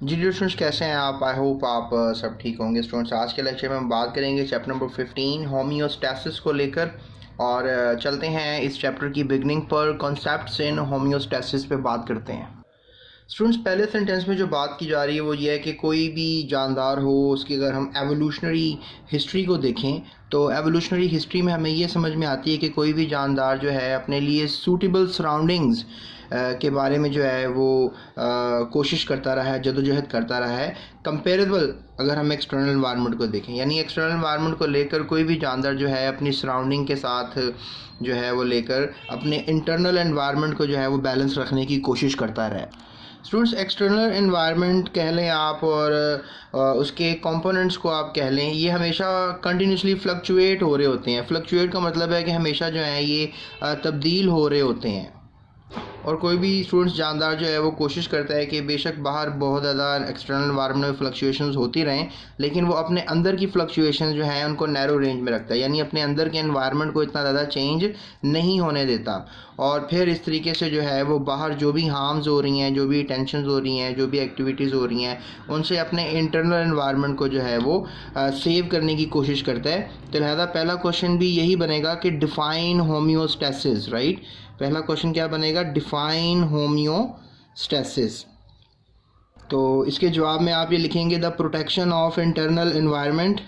जी students, कैसे हैं आप? आई होप आप सब ठीक होंगे। स्टूडेंट्स, आज के लेक्चर में हम बात करेंगे चैप्टर नंबर 15 होम्योस्टैसिस को लेकर। और चलते हैं इस चैप्टर की बिगनिंग पर। कॉन्सेप्ट्स इन होम्योस्टैसिस पे बात करते हैं। स्टूडेंट्स, पहले सेंटेंस में जो बात की जा रही है वो ये है कि कोई भी जानदार हो, उसकी अगर हम एवोल्यूशनरी हिस्ट्री को देखें तो एवोल्यूशनरी हिस्ट्री में हमें ये समझ में आती है कि कोई भी जानदार जो है अपने लिए सूटेबल सराउंडिंग्स के बारे में जो है वो कोशिश करता रहा है, जदोजहद करता रहा है। कंपेरेबल अगर हम एक्सटर्नल इन्वायरमेंट को देखें, यानी एक्सटर्नल इन्वायरमेंट को लेकर कोई भी जानदार जो है अपनी सराउंडिंग के साथ जो है वो लेकर अपने इंटरनल इन्वायरमेंट को जो है वो बैलेंस रखने की कोशिश करता रहा है। स्टूडेंट्स, एक्सटर्नल इन्वायरमेंट कह लें आप और उसके कंपोनेंट्स को आप कह लें, ये हमेशा कंटिन्यूसली फ्लक्चुएट हो रहे होते हैं। फ्लक्चुएट का मतलब है कि हमेशा जो है ये तब्दील हो रहे होते हैं। और कोई भी स्टूडेंट्स जानदार जो है वो कोशिश करता है कि बेशक बाहर बहुत ज़्यादा एक्सटर्नल इन्वायरमेंट में फ्लक्चुएशंस होती रहें, लेकिन वो अपने अंदर की फ्लक्चुएशंस जो हैं उनको नैरो रेंज में रखता है, यानी अपने अंदर के इन्वायरमेंट को इतना ज़्यादा चेंज नहीं होने देता। और फिर इस तरीके से जो है वो बाहर जो भी हार्म्स हो रही हैं, जो भी टेंशंस हो रही हैं, जो भी एक्टिविटीज़ हो रही हैं, उनसे अपने इंटरनल इन्वायरमेंट को जो है वो सेव करने की कोशिश करता है। तो लिहाजा पहला क्वेश्चन भी यही बनेगा कि डिफाइन होम्योस्टैसिस। राइट, पहला क्वेश्चन क्या बनेगा? Define homeostasis. तो इसके जवाब में आप ये लिखेंगे the protection of internal environment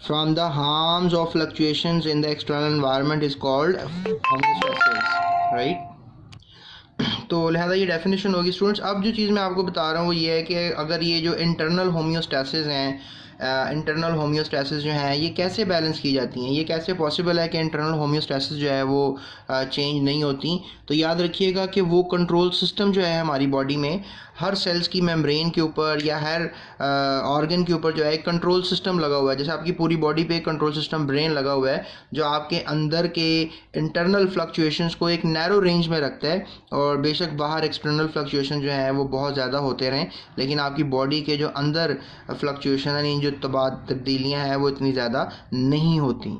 from the harms of fluctuations in the external environment is called homeostasis. Right, तो लिहाजा ये डेफिनेशन होगी। स्टूडेंट्स, अब जो चीज़ मैं आपको बता रहा हूँ वो ये है कि अगर ये जो इंटरनल होम्योस्टैसिस हैं, इंटरनल होम्योस्टैसिस जो हैं ये कैसे बैलेंस की जाती हैं, ये कैसे पॉसिबल है कि इंटरनल होम्योस्टैसिस जो है वो चेंज नहीं होती। तो याद रखिएगा कि वो कंट्रोल सिस्टम जो है हमारी बॉडी में, हर सेल्स की मेम्ब्रेन के ऊपर या हर ऑर्गन के ऊपर जो है एक कंट्रोल सिस्टम लगा हुआ है। जैसे आपकी पूरी बॉडी पे एक कंट्रोल सिस्टम ब्रेन लगा हुआ है जो आपके अंदर के इंटरनल फ्लक्चुएशंस को एक नैरो रेंज में रखता है। और बेशक बाहर एक्सटर्नल फ्लक्चुएशन जो है वो बहुत ज़्यादा होते रहें, लेकिन आपकी बॉडी के जो अंदर फ्लक्चुएशन यानी जो तब्दीलियाँ हैं वो इतनी ज़्यादा नहीं होती।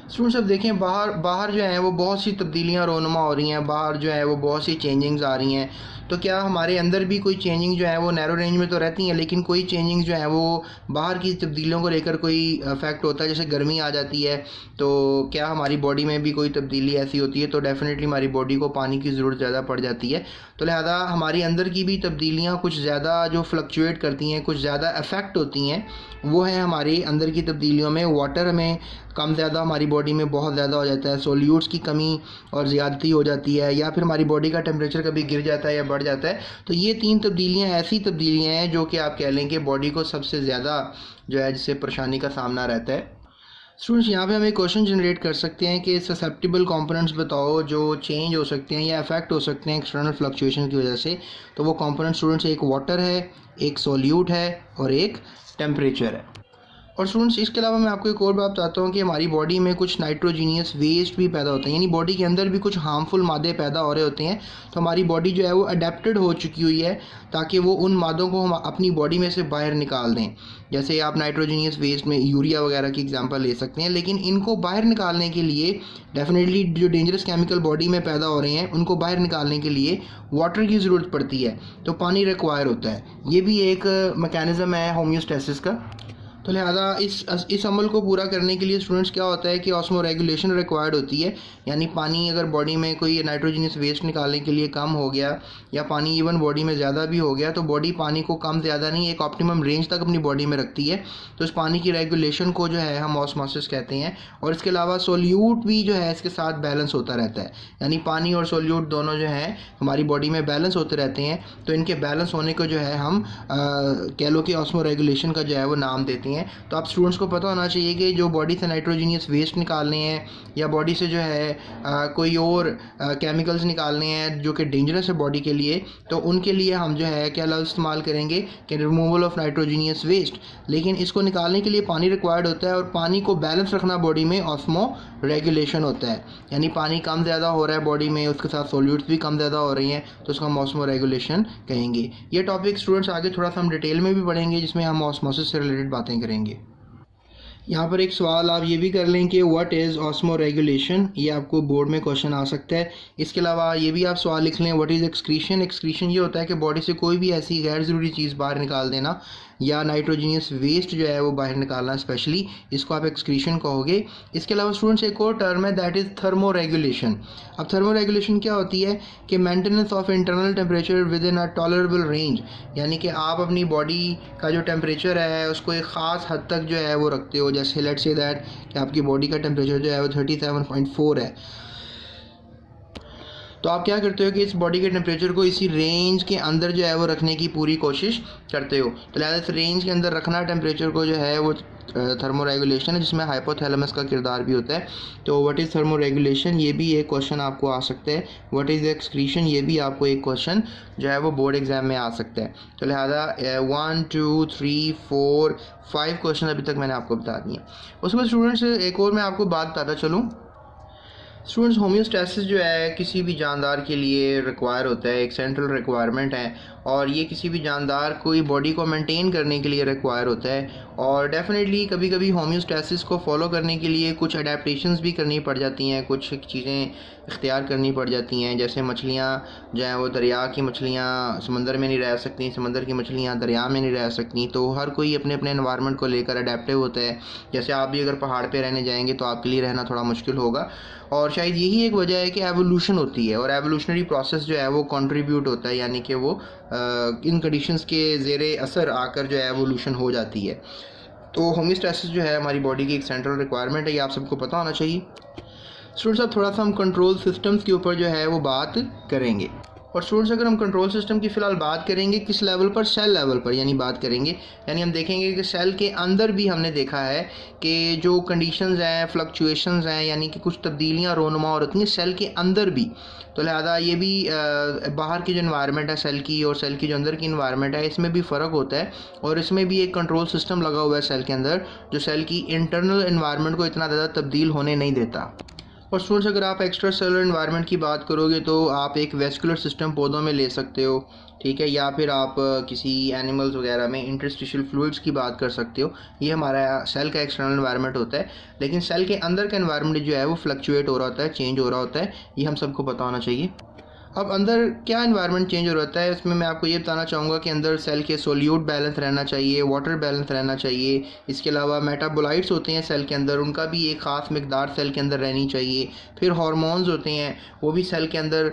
स्टूडेंट्स, अब देखें बाहर जो है वो बहुत सी तब्दीलियाँ रोनुमा हो रही हैं, बाहर जो है वो बहुत सी चेंजिंग्स आ रही हैं। तो क्या हमारे अंदर भी कोई चेंजिंग जो है वो नैरो रेंज में तो रहती हैं, लेकिन कोई चेंजिंग जो है वो बाहर की तब्दीलियों को लेकर कोई इफेक्ट होता है? जैसे गर्मी आ जाती है तो क्या हमारी बॉडी में भी कोई तब्दीली ऐसी होती है? तो डेफिनेटली हमारी बॉडी को पानी की ज़रूरत ज़्यादा पड़ जाती है। तो लिहाजा हमारी अंदर की भी तब्दीलियाँ कुछ ज़्यादा जो फ्लक्चुएट करती हैं, कुछ ज़्यादा अफेक्ट होती हैं, वो है हमारी अंदर की तब्दीलियों में। वाटर में कम ज़्यादा हमारी बॉडी में बहुत ज़्यादा हो जाता है, सोल्यूट्स की कमी और ज़्यादती हो जाती है, या फिर हमारी बॉडी का टेम्परेचर कभी गिर जाता है या बढ़ जाता है। तो ये तीन तब्दीलियाँ ऐसी तब्दीलियाँ हैं जो कि आप कह लें कि बॉडी को सबसे ज़्यादा जो है जिससे परेशानी का सामना रहता है। स्टूडेंट्स, यहाँ पे हम एक क्वेश्चन जनरेट कर सकते हैं कि ससेप्टिबल कंपोनेंट्स बताओ जो चेंज हो सकते हैं या अफेक्ट हो सकते हैं एक्सटर्नल फ्लक्चुएशन की वजह से। तो वो कंपोनेंट स्टूडेंट्स एक वाटर है, एक सोल्यूट है और एक टेम्परेचर है। और स्टूडेंट्स, इसके अलावा मैं आपको एक और बात बताता हूँ कि हमारी बॉडी में कुछ नाइट्रोजीनियस वेस्ट भी पैदा होते हैं, यानी बॉडी के अंदर भी कुछ हार्मफुल मादे पैदा हो रहे होते हैं। तो हमारी बॉडी जो है वो अडेप्टेड हो चुकी हुई है ताकि वो उन मादों को हम अपनी बॉडी में से बाहर निकाल दें। जैसे आप नाइट्रोजीनियस वेस्ट में यूरिया वगैरह की एग्जांपल ले सकते हैं, लेकिन इनको बाहर निकालने के लिए डेफिनेटली जो डेंजरस केमिकल बॉडी में पैदा हो रहे हैं उनको बाहर निकालने के लिए वाटर की ज़रूरत पड़ती है, तो पानी रिक्वायर होता है। ये भी एक मैकेनिज़्म है होम्योस्टैसिस का। तो लिहाजा इस अमल को पूरा करने के लिए स्टूडेंट्स क्या होता है कि ऑस्मो रेगुलेशन रिक्वायर्ड होती है, यानी पानी अगर बॉडी में कोई नाइट्रोजनस वेस्ट निकालने के लिए कम हो गया या पानी इवन बॉडी में ज़्यादा भी हो गया तो बॉडी पानी को कम ज़्यादा नहीं एक ऑप्टिमम रेंज तक अपनी बॉडी में रखती है। तो इस पानी की रेगुलेशन को जो है हम ऑस्मोसिस कहते हैं। और इसके अलावा सोल्यूट भी जो है इसके साथ बैलेंस होता रहता है, यानी पानी और सोल्यूट दोनों जो है हमारी बॉडी में बैलेंस होते रहते हैं। तो इनके बैलेंस होने को जो है हम कह लो कि ऑस्मो रेगुलेशन का जो है वो नाम देते हैं। तो आप स्टूडेंट्स को पता होना चाहिए कि जो बॉडी से नाइट्रोजीनियस वेस्ट निकालने हैं या बॉडी से जो है कोई और केमिकल्स निकालने हैं जो कि डेंजरस है बॉडी के लिए, तो उनके लिए हम जो है क्या लफ्ज़ इस्तेमाल करेंगे कि रिमूवल ऑफ नाइट्रोजीनियस वेस्ट। लेकिन इसको निकालने के लिए पानी रिक्वायर्ड होता है और पानी को बैलेंस रखना बॉडी में ऑस्मो रेगुलेशन होता है, यानी पानी कम ज़्यादा हो रहा है बॉडी में, उसके साथ सोल्यूट्स भी कम ज़्यादा हो रही हैं, तो उसको हम ऑस्मो रेगुलेशन कहेंगे। ये टॉपिक स्टूडेंट्स आगे थोड़ा सा हम डिटेल में भी पढ़ेंगे जिसमें हम ऑस्मोसिस से रिलेटेड बातें करेंगे। यहाँ पर एक सवाल आप ये भी कर लें कि व्हाट इज़ ऑस्मो रेगुलेशन, ये आपको बोर्ड में क्वेश्चन आ सकता है। इसके अलावा ये भी आप सवाल लिख लें व्हाट इज़ एक्सक्रीशन। एक्सक्रीशन ये होता है कि बॉडी से कोई भी ऐसी गैर ज़रूरी चीज़ बाहर निकाल देना या नाइट्रोजीनियस वेस्ट जो है वो बाहर निकालना, स्पेशली इसको आप एक्सक्रीशन कहोगे। इसके अलावा स्टूडेंट्स एक और टर्म है दैट इज़ थर्मो रेगुलेशन। अब थर्मो रेगुलेशन क्या होती है कि maintenance of internal temperature with in a tolerable range, यानी कि आप अपनी बॉडी का जो टेम्परेचर है उसको एक ख़ास हद तक जो है वो रखते हो। जैसे लेट्स से दैट कि आपकी बॉडी का टेम्परेचर जो है वो 37.4 है, तो आप क्या करते हो कि इस बॉडी के टेम्परेचर को इसी रेंज के अंदर जो है वो रखने की पूरी कोशिश करते हो। तो लिहाजा इस रेंज के अंदर रखना टेम्परेचर को जो है वो थर्मो रेगुलेशन है, जिसमें हाइपोथैलेमस का किरदार भी होता है। तो व्हाट इज़ थर्मो रेगुलेशन, ये भी एक क्वेश्चन आपको आ सकता है। व्हाट इज़ एक्सक्रीशन, ये भी आपको एक क्वेश्चन जो है वो बोर्ड एग्जाम में आ सकता है। तो लिहाजा 1 2 3 4 5 क्वेश्चन अभी तक मैंने आपको बता दिए। उसके बाद स्टूडेंट्स एक और मैं आपको बात बताता चलूँ। स्टूडेंट्स होम्योस्टैसिस जो है किसी भी जानदार के लिए रिक्वायर होता है, एक सेंट्रल रिक्वायरमेंट है, और ये किसी भी जानदार को बॉडी को मेंटेन करने के लिए रिक्वायर होता है। और डेफिनेटली कभी कभी होम्योस्टैसिस को फॉलो करने के लिए कुछ अडेप्टेशंस भी करनी पड़ जाती हैं, कुछ चीज़ें इख्तियार करनी पड़ जाती हैं। जैसे मछलियाँ जो हैं वो दरिया की मछलियाँ समंदर में नहीं रह सकती, समंदर की मछलियाँ दरिया में नहीं रह सकती। तो हर कोई अपने अपने एनवायरनमेंट को लेकर अडेप्टिव होता है। जैसे आप भी अगर पहाड़ पे रहने जाएंगे तो आपके लिए रहना थोड़ा मुश्किल होगा, और शायद यही एक वजह है कि एवोल्यूशन होती है, और एवोल्यूशनरी प्रोसेस जो है वो कंट्रीब्यूट होता है, यानी कि वो इन कंडीशंस के ज़ेरे असर आकर जो है एवोल्यूशन हो जाती है। तो होम्योस्टैसिस जो है हमारी बॉडी की एक सेंट्रल रिक्वायरमेंट है, ये आप सबको पता होना चाहिए। स्टूडेंट्स अब थोड़ा सा हम कंट्रोल सिस्टम्स के ऊपर जो है वो बात करेंगे। और स्टूडेंट्स अगर हम कंट्रोल सिस्टम की फ़िलहाल बात करेंगे किस लेवल पर, सेल लेवल पर यानी बात करेंगे, यानी हम देखेंगे कि सेल के अंदर भी हमने देखा है कि जो कंडीशंस हैं, फ्लक्चुएशंस हैं, यानी कि कुछ तब्दीलियाँ रोनुमा हो रही हैं सेल के अंदर भी। तो लिहाजा ये भी बाहर की जो इन्वायरमेंट है सेल की और सेल की जो अंदर की इन्वायरमेंट है, इसमें भी फ़र्क होता है, और इसमें भी एक कंट्रोल सिस्टम लगा हुआ है सेल के अंदर, जो सेल की इंटरनल इन्वायरमेंट को इतना ज़्यादा तब्दील होने नहीं देता। और स्टूडेंट्स अगर आप एक्स्ट्रा सेलुलर एनवायरनमेंट की बात करोगे तो आप एक वेस्कुलर सिस्टम पौधों में ले सकते हो, ठीक है, या फिर आप किसी एनिमल्स वगैरह में इंटरस्टिशियल फ्लूइड्स की बात कर सकते हो। ये हमारा सेल का एक्सटर्नल एनवायरनमेंट होता है, लेकिन सेल के अंदर का एनवायरनमेंट जो है वो फ्लक्चुएट हो रहा होता है, चेंज हो रहा होता है, ये हम सबको पता होना चाहिए। अब अंदर क्या एनवायरनमेंट चेंज हो रहा है, इसमें मैं आपको ये बताना चाहूँगा कि अंदर सेल के सोल्यूट बैलेंस रहना चाहिए, वाटर बैलेंस रहना चाहिए। इसके अलावा मेटाबोलाइट्स होते हैं सेल के अंदर, उनका भी एक ख़ास मकदार सेल के अंदर रहनी चाहिए। फिर हार्मोन्स होते हैं, वो भी सेल के अंदर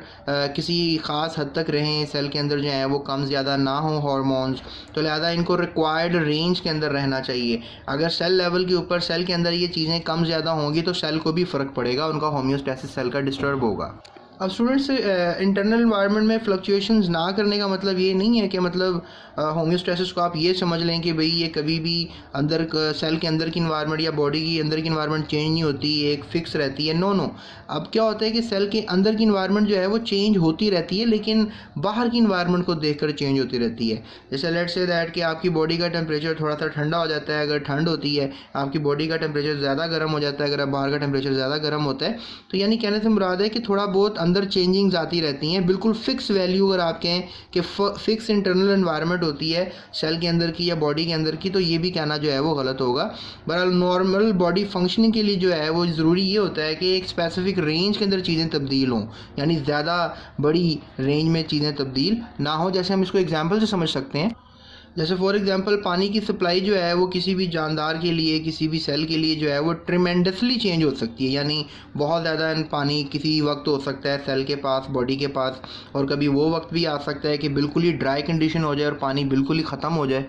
किसी ख़ास हद तक रहें, सेल के अंदर जो है वो कम ज़्यादा ना हो हार्मोन्स। तो लिहाजा इनको रिक्वायर्ड रेंज के अंदर रहना चाहिए। अगर सेल लेवल के ऊपर सेल के अंदर ये चीज़ें कम ज़्यादा होंगी तो सेल को भी फ़र्क पड़ेगा, उनका होम्योस्टैसिस सेल का डिस्टर्ब होगा। अब स्टूडेंट्स इंटरनल इन्वायरमेंट में फ्लक्चुएशंस ना करने का मतलब ये नहीं है कि मतलब होम्योस्टैसिस को आप ये समझ लें कि भाई ये कभी भी अंदर सेल के अंदर की इन्वायरमेंट या बॉडी की अंदर की इन्वायरमेंट चेंज नहीं होती, एक फ़िक्स रहती है। नो नो, अब क्या होता है कि सेल के अंदर की इन्वायरमेंट जो है वो चेंज होती रहती है, लेकिन बाहर की इन्वायरमेंट को देखकर चेंज होती रहती है। जैसे लेट्स से दैट कि आपकी बॉडी का टेम्परेचर थोड़ा सा ठंडा हो जाता है, अगर ठंड होती है, आपकी बॉडी का टेम्परेचर ज़्यादा गर्म हो जाता है, अगर बाहर का टेम्परेचर ज़्यादा गर्म होता है, तो यानी कहने से मुराद है कि थोड़ा बहुत अंदर चेंजिंग्स आती रहती हैं। बिल्कुल फिक्स वैल्यू अगर आप कहें कि फिक्स इंटरनल एनवायरनमेंट होती है सेल के अंदर की या बॉडी के अंदर की, तो ये भी कहना जो है वो गलत होगा। बहरहाल नॉर्मल बॉडी फंक्शनिंग के लिए जो है वो ज़रूरी ये होता है कि एक स्पेसिफिक रेंज के अंदर चीज़ें तब्दील हों, यानी ज़्यादा बड़ी रेंज में चीज़ें तब्दील ना हो। जैसे हम इसको एग्जाम्पल से समझ सकते हैं, जैसे फॉर एग्जांपल पानी की सप्लाई जो है वो किसी भी जानदार के लिए, किसी भी सेल के लिए जो है वो ट्रिमेंडसली चेंज हो सकती है, यानी बहुत ज़्यादा पानी किसी वक्त हो सकता है सेल के पास, बॉडी के पास, और कभी वो वक्त भी आ सकता है कि बिल्कुल ही ड्राई कंडीशन हो जाए और पानी बिल्कुल ही ख़त्म हो जाए।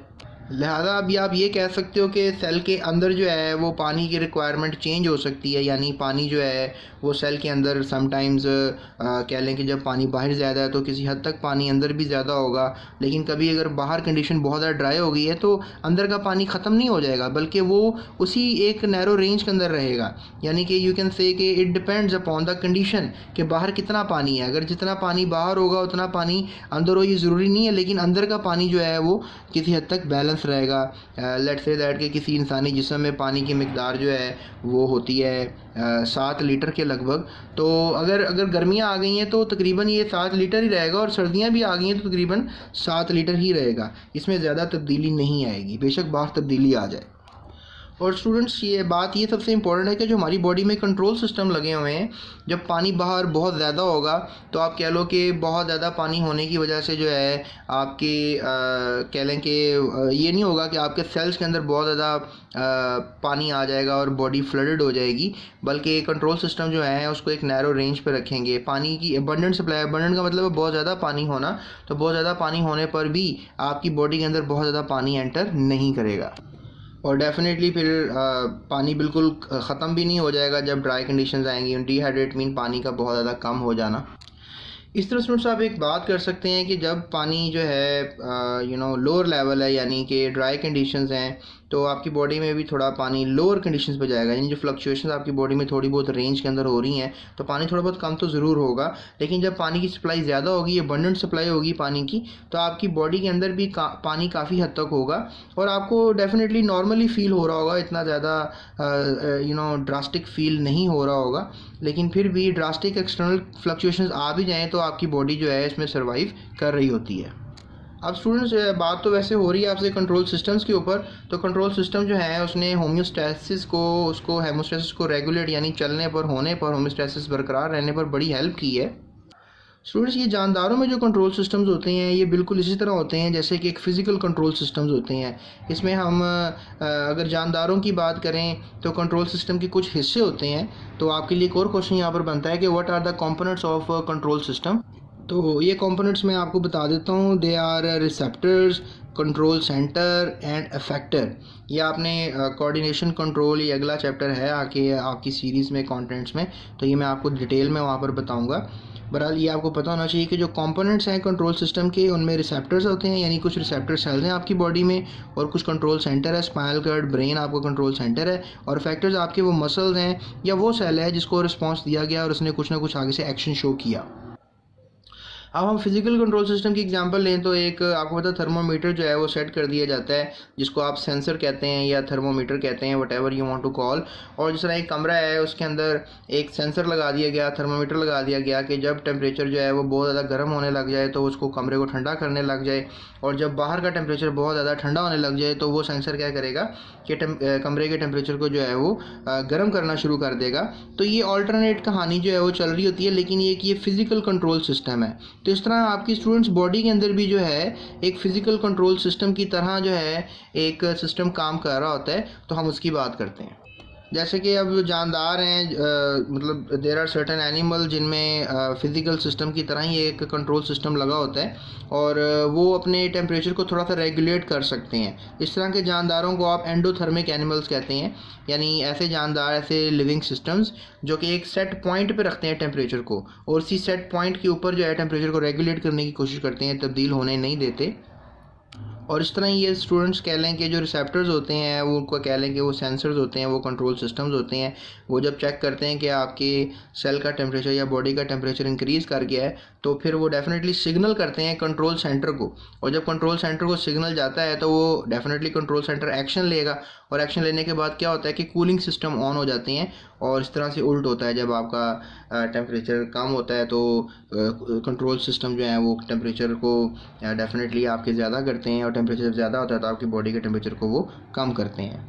लिहाजा अभी आप ये कह सकते हो कि सेल के अंदर जो है वो पानी की रिक्वायरमेंट चेंज हो सकती है, यानी पानी जो है वो सेल के अंदर समटाइम्स कह लें कि जब पानी बाहर ज़्यादा है तो किसी हद तक पानी अंदर भी ज़्यादा होगा, लेकिन कभी अगर बाहर कंडीशन बहुत ज़्यादा ड्राई हो गई है तो अंदर का पानी ख़त्म नहीं हो जाएगा, बल्कि वो उसी एक नैरो रेंज के अंदर रहेगा। यानी कि यू कैन से कि it depends upon the condition कि बाहर कितना पानी है। अगर जितना पानी बाहर होगा उतना पानी अंदर हो, ये ज़रूरी नहीं है, लेकिन अंदर का पानी जो है वो किसी हद तक बैलेंस रहेगा। लेट्स से दैट कि किसी इंसानी जिस्म में पानी की मिकदार जो है वो होती है 7 लीटर के लगभग, तो अगर गर्मियाँ आ गई हैं तो तकरीबन ये 7 लीटर ही रहेगा, और सर्दियाँ भी आ गई हैं तो तकरीबन 7 लीटर ही रहेगा, इसमें ज़्यादा तब्दीली नहीं आएगी, बेशक बाहर तब्दीली आ जाए। और स्टूडेंट्स ये बात ये सबसे इम्पोर्टेंट है कि जो हमारी बॉडी में कंट्रोल सिस्टम लगे हुए हैं, जब पानी बाहर बहुत ज़्यादा होगा तो आप कह लो कि बहुत ज़्यादा पानी होने की वजह से जो है आपके कह लें कि ये नहीं होगा कि आपके सेल्स के अंदर बहुत ज़्यादा पानी आ जाएगा और बॉडी फ्लडेड हो जाएगी, बल्कि कंट्रोल सिस्टम जो है उसको एक नैरो रेंज पे रखेंगे। पानी की अबंडेंट सप्लाई, अबंडेंट का मतलब है बहुत ज़्यादा पानी होना, तो बहुत ज़्यादा पानी होने पर भी आपकी बॉडी के अंदर बहुत ज़्यादा पानी एंटर नहीं करेगा और डेफिनेटली फिर पानी बिल्कुल ख़त्म भी नहीं हो जाएगा जब ड्राई कंडीशंस आएंगी। डिहाइड्रेट मीन पानी का बहुत ज़्यादा कम हो जाना। इस तरह स्टूडेंट्स आप एक बात कर सकते हैं कि जब पानी जो है लोअर लेवल है, यानी कि ड्राई कंडीशंस हैं, तो आपकी बॉडी में भी थोड़ा पानी लोअर कंडीशंस पे जाएगा, यानी जो फ्लक्चुएशंस आपकी बॉडी में थोड़ी बहुत रेंज के अंदर हो रही हैं, तो पानी थोड़ा बहुत कम तो ज़रूर होगा। लेकिन जब पानी की सप्लाई ज़्यादा होगी, अबंडेंट सप्लाई होगी पानी की, तो आपकी बॉडी के अंदर भी पानी काफ़ी हद तक होगा और आपको डेफिनेटली नॉर्मली फ़ील हो रहा होगा, इतना ज़्यादा ड्रास्टिक फ़ील नहीं हो रहा होगा। लेकिन फिर भी ड्रास्टिक एक्सटर्नल फ्लक्चुएशंस आ भी जाएँ तो आपकी बॉडी जो है इसमें सर्वाइव कर रही होती है। अब स्टूडेंट्स बात तो वैसे हो रही है आपसे कंट्रोल सिस्टम्स के ऊपर, तो कंट्रोल सिस्टम जो है उसने होम्योस्टैसिस को हेमोस्टैसिस को रेगुलेट, यानी चलने पर, होने पर, होम्योस्टैसिस बरकरार रहने पर बड़ी हेल्प की है। स्टूडेंट्स ये जानदारों में जो कंट्रोल सिस्टम्स होते हैं ये बिल्कुल इसी तरह होते हैं जैसे कि एक फ़िज़िकल कंट्रोल सिस्टम्स होते हैं। इसमें हम अगर जानदारों की बात करें तो कंट्रोल सिस्टम के कुछ हिस्से होते हैं। तो आपके लिए एक और क्वेश्चन यहाँ पर बनता है कि what are the components of control system. तो ये कंपोनेंट्स मैं आपको बता देता हूँ। They are receptors, control centre and effector. ये आपने कोऑर्डिनेशन कंट्रोल, ये अगला चैप्टर है आके आपकी सीरीज़ में, कंटेंट्स में, तो ये मैं आपको डिटेल में वहाँ पर बताऊँगा। बहरहाल ये आपको पता होना चाहिए कि जो कंपोनेंट्स हैं कंट्रोल सिस्टम के, उनमें रिसेप्टर्स होते हैं, यानी कुछ रिसेप्टर सेल्स हैं आपकी बॉडी में, और कुछ कंट्रोल सेंटर है, स्पाइनल कॉर्ड, ब्रेन आपका कंट्रोल सेंटर है, और इफेक्टर्स आपके वो मसल्स हैं या वो सेल है जिसको रिस्पॉन्स दिया गया और उसने कुछ ना कुछ आगे से एक्शन शो किया। अब हम फिजिकल कंट्रोल सिस्टम की एग्जांपल लें तो एक आपको पता है थर्मोमीटर जो है वो सेट कर दिया जाता है, जिसको आप सेंसर कहते हैं या थर्मोमीटर कहते हैं, whatever you want to call. और जिस तरह एक कमरा है उसके अंदर एक सेंसर लगा दिया गया, थर्मोमीटर लगा दिया गया कि जब टेम्परेचर जो है वो बहुत ज़्यादा गर्म होने लग जाए तो उसको कमरे को ठंडा करने लग जाए, और जब बाहर का टेम्परेचर बहुत ज़्यादा ठंडा होने लग जाए तो वो सेंसर क्या करेगा कि कमरे के टेम्परेचर को जो है वो गर्म करना शुरू कर देगा। तो ये ऑल्टरनेट कहानी जो है वो चल रही होती है, लेकिन ये फिजिकल कंट्रोल सिस्टम है। तो इस तरह आपकी स्टूडेंट्स बॉडी के अंदर भी जो है एक फिजिकल कंट्रोल सिस्टम की तरह जो है एक सिस्टम काम कर रहा होता है। तो हम उसकी बात करते हैं। जैसे कि अब जो जानदार हैं, मतलब देर आर सर्टेन एनिमल जिनमें फिज़िकल सिस्टम की तरह ही एक कंट्रोल सिस्टम लगा होता है और वो अपने टेम्परेचर को थोड़ा सा रेगुलेट कर सकते हैं। इस तरह के जानदारों को आप एंडोथर्मिक एनिमल्स कहते हैं, यानी ऐसे जानदार, ऐसे लिविंग सिस्टम्स जो कि एक सेट पॉइंट पे रखते हैं टेम्परेचर को, और इसी सेट पॉइंट के ऊपर जो है टेम्परेचर को रेगुलेट करने की कोशिश करते हैं, तब्दील होने नहीं देते। और इस तरह ये स्टूडेंट्स कह लें कि जो रिसेप्टर्स होते हैं वो उनको कह लें कि वो सेंसर्स होते हैं, वो कंट्रोल सिस्टम्स होते हैं। वो जब चेक करते हैं कि आपके सेल का टेम्परेचर या बॉडी का टेम्परेचर इंक्रीज़ कर गया है तो फिर वो डेफिनेटली सिग्नल करते हैं कंट्रोल सेंटर को, और जब कंट्रोल सेंटर को सिग्नल जाता है तो वो डेफिनेटली कंट्रोल सेंटर एक्शन लेगा, और एक्शन लेने के बाद क्या होता है कि कूलिंग सिस्टम ऑन हो जाते हैं। और इस तरह से उल्ट होता है, जब आपका टेम्परेचर कम होता है तो कंट्रोल सिस्टम जो है वो टेम्परेचर को डेफिनेटली आपके ज़्यादा करते हैं, और टेम्परेचर जब ज़्यादा होता है तो आपकी बॉडी के टेम्परेचर को वो कम करते हैं।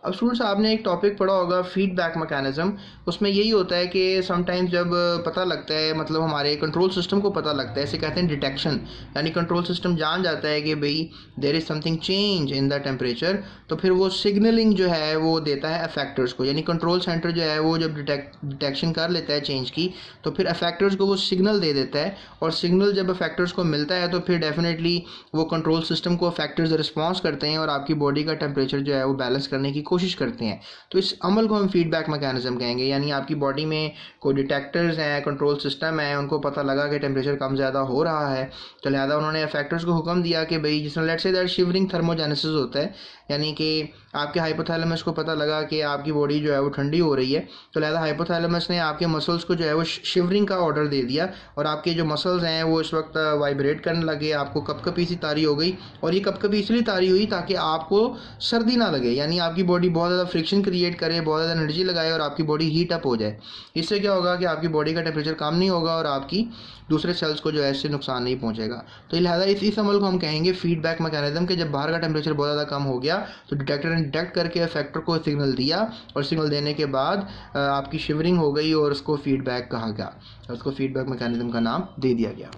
अब स्टूडेंट्स आपने एक टॉपिक पढ़ा होगा फीडबैक मैकेनिज्म। उसमें यही होता है कि समटाइम्स जब पता लगता है, मतलब हमारे कंट्रोल सिस्टम को पता लगता है, इसे कहते हैं डिटेक्शन, यानी कंट्रोल सिस्टम जान जाता है कि भाई there is something change in the temperature, तो फिर वो सिग्नलिंग जो है वो देता है अफेक्टर्स को, यानी कंट्रोल सेंटर जो है वो जब डिटेक्शन कर लेता है चेंज की तो फिर अफेक्टर्स को वो सिग्नल दे देता है, और सिग्नल जब अफेक्टर्स को मिलता है तो फिर डेफिनेटली वो कंट्रोल सिस्टम को अफेक्टर्स रिस्पॉन्स करते हैं और आपकी बॉडी का टेम्परेचर जो है वो बैलेंस करने की कोशिश करते हैं। तो इस अमल को हम फीडबैक मैकेनिज्म कहेंगे, यानी आपकी बॉडी में कोई डिटेक्टर्स हैं, कंट्रोल सिस्टम है, उनको पता लगा कि टेम्परेचर कम ज़्यादा हो रहा है, तो लिहाजा उन्होंने इफेक्टर्स को हुक्म दिया कि भाई, जिसमें let's say that shivering thermogenesis होता है, यानी कि आपके हाइपोथैलेमस को पता लगा कि आपकी बॉडी जो है वो ठंडी हो रही है, तो लिहाजा हाइपोथैलेमस ने आपके मसल्स को जो है वो शिवरिंग का ऑर्डर दे दिया, और आपके जो मसल्स हैं वो इस वक्त वाइब्रेट करने लगे, आपको कपकपी सी तारी हो गई। और ये कपकपी इसलिए तारी हुई ताकि आपको सर्दी ना लगे, यानी आपकी बॉडी बॉडी बहुत ज़्यादा फ्रिक्शन क्रिएट करे, बहुत ज़्यादा एनर्जी लगाए और आपकी बॉडी हीट अप हो जाए। इससे क्या होगा कि आपकी बॉडी का टेम्परेचर कम नहीं होगा और आपकी दूसरे सेल्स को जो है इससे नुकसान नहीं पहुंचेगा। तो लिहाजा इस अमल को हम कहेंगे फीडबैक मैकेनिज्म, कि जब बाहर का टेम्परेचर बहुत ज़्यादा कम हो गया तो डिटेक्टर ने डिटेक्ट करके इफेक्टर को सिग्नल दिया और सिग्नल देने के बाद आपकी शिवरिंग हो गई और उसको फीडबैक कहा गया, उसको फीडबैक मैकेनिज्म का नाम दे दिया गया।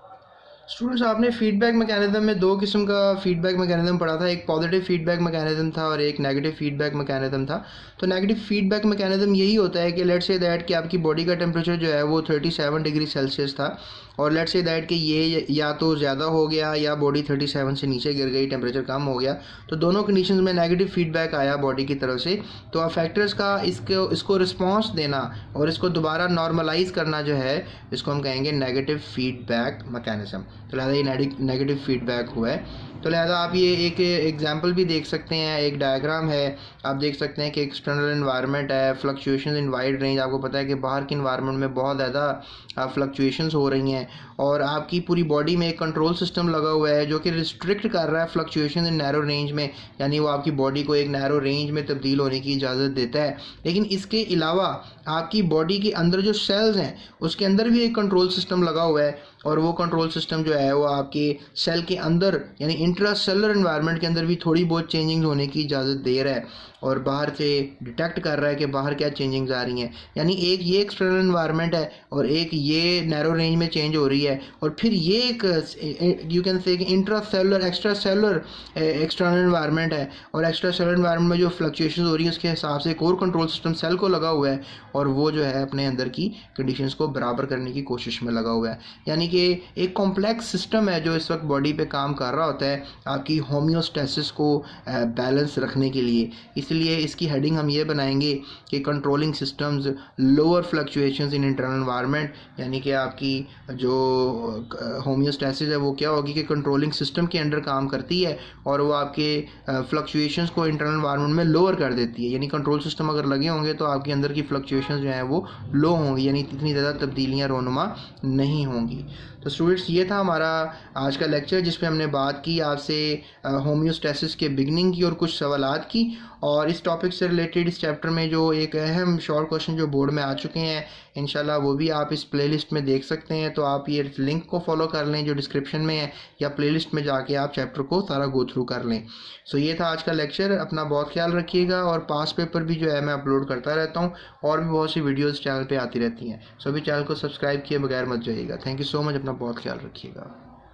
स्टूडेंट्स, आपने फीडबैक मैकेनिज्म में दो किस्म का फीडबैक मैकेनिज्म पढ़ा था, एक पॉजिटिव फीडबैक मैकेनिज्म था और एक नेगेटिव फीडबैक मैकेनिज्म था। तो नेगेटिव फीडबैक मैकेनिज्म यही होता है कि लेट्स से दैट कि आपकी बॉडी का टेम्परेचर जो है वो 37 डिग्री सेल्सियस था और लेट्स से दैट कि ये या तो ज़्यादा हो गया या बॉडी 37 से नीचे गिर गई, टेम्परेचर कम हो गया। तो दोनों कंडीशंस में नेगेटिव फीडबैक आया बॉडी की तरफ से। तो अफेक्टर्स का इसको रिस्पॉन्स देना और इसको दोबारा नॉर्मलाइज करना जो है, इसको हम कहेंगे नेगेटिव फीडबैक मैकेनिज्म। तो लिहाजा ये नेगेटिव फीडबैक हुआ है। तो लिहाजा आप ये एक एग्जांपल भी देख सकते हैं, एक डायग्राम है, आप देख सकते हैं कि एक्सटर्नल एनवायरनमेंट है, फ्लक्चुएशंस इन वाइड रेंज। आपको पता है कि बाहर की एनवायरनमेंट में बहुत ज़्यादा फ्लक्चुएशंस हो रही हैं और आपकी पूरी बॉडी में एक कंट्रोल सिस्टम लगा हुआ है जो कि रिस्ट्रिक्ट कर रहा है फ्लक्चुएशन इन नैरो रेंज में, यानी वो आपकी बॉडी को एक नैरो रेंज में तब्दील होने की इजाज़त देता है। लेकिन इसके अलावा आपकी बॉडी के अंदर जो सेल्स हैं उसके अंदर भी एक कंट्रोल सिस्टम लगा हुआ है और वो कंट्रोल सिस्टम जो है वो आपके सेल के अंदर यानी इंट्रा सेलुलर एनवायरनमेंट के अंदर भी थोड़ी बहुत चेंजिंग होने की इजाज़त दे रहा है और बाहर से डिटेक्ट कर रहा है कि बाहर क्या चेंजिंग्स आ रही हैं। यानी एक ये एक्सटर्नल एनवायरनमेंट है और एक ये नैरो रेंज में चेंज हो रही है और फिर ये एक you can say intra cellular extra cellular external environment है और एक्स्ट्रा सेलुलर एनवायरनमेंट में जो फ्लक्चुएशन हो रही है उसके हिसाब से एक और कंट्रोल सिस्टम सेल को लगा हुआ है और वो जो है अपने अंदर की कंडीशंस को बराबर करने की कोशिश में लगा हुआ है। यानी कि एक कॉम्प्लेक्स सिस्टम है जो इस वक्त बॉडी पे काम कर रहा होता है आपकी होम्योस्टेसिस को बैलेंस रखने के लिए। इसलिए इसकी हेडिंग हम ये बनाएंगे कि controlling systems lower fluctuations in internal environment, यानी कि आपकी जो होम्योस्टेसिस है वो क्या होगी कि कंट्रोलिंग सिस्टम के अंडर काम करती है और वो आपके फ्लक्चुएशंस को इंटरनल एनवायरनमेंट में लोअर कर देती है। यानी कंट्रोल सिस्टम अगर लगे होंगे तो आपके अंदर की फ्लक्चुएशंस जो हैं वो लो होंगी, यानी इतनी ज़्यादा तब्दीलियाँ रोनुमा नहीं होंगी। तो स्टूडेंट्स, ये था हमारा आज का लेक्चर जिसमें हमने बात की आपसे होम्योस्टेसिस के बिगनिंग की और कुछ सवालात की। और इस टॉपिक से रिलेटेड इस चैप्टर में जो एक अहम शॉर्ट क्वेश्चन जो बोर्ड में आ चुके हैं इंशाल्लाह वो भी आप इस प्लेलिस्ट में देख सकते हैं। तो आप ये लिंक को फॉलो कर लें जो डिस्क्रिप्शन में है या प्लेलिस्ट में जाके आप चैप्टर को सारा गो थ्रू कर लें। सो ये था आज का लेक्चर। अपना बहुत ख्याल रखिएगा और पास पेपर भी जो है मैं अपलोड करता रहता हूँ और भी बहुत सी वीडियोज़ चैनल पर आती रहती हैं। सो अभी चैनल को सब्सक्राइब किए बगैर मत जाइएगा। Thank you so much. अपना बहुत ख्याल रखिएगा।